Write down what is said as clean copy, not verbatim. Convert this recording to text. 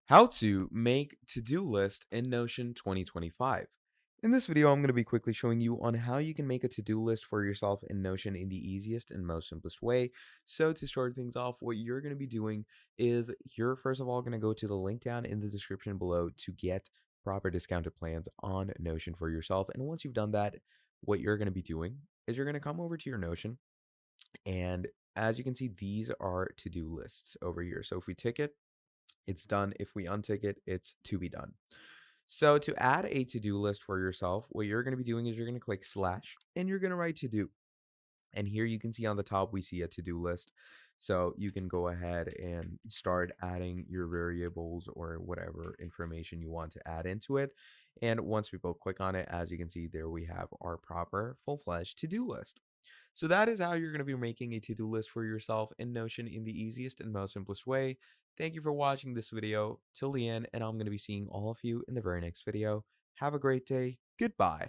How to make to-do list in Notion 2025. In this video, I'm going to be quickly showing you on how you can make a to-do list for yourself in Notion in the easiest and most simplest way. So to start things off, what you're going to be doing is you're first of all going to go to the link down in the description below to get proper discounted plans on Notion for yourself. And once you've done that, what you're going to be doing is you're going to come over to your Notion, and as you can see, these are to-do lists over here. So if we tick it, it's done. If we untick it, it's to be done. So to add a to-do list for yourself, what you're going to be doing is you're going to click slash and you're going to write to do. And here you can see on the top, we see a to-do list. So you can go ahead and start adding your variables or whatever information you want to add into it. And once people click on it, as you can see, there we have our proper full-fledged to-do list. So that is how you're going to be making a to-do list for yourself in Notion in the easiest and most simplest way. Thank you for watching this video till the end, and I'm going to be seeing all of you in the very next video. Have a great day. Goodbye.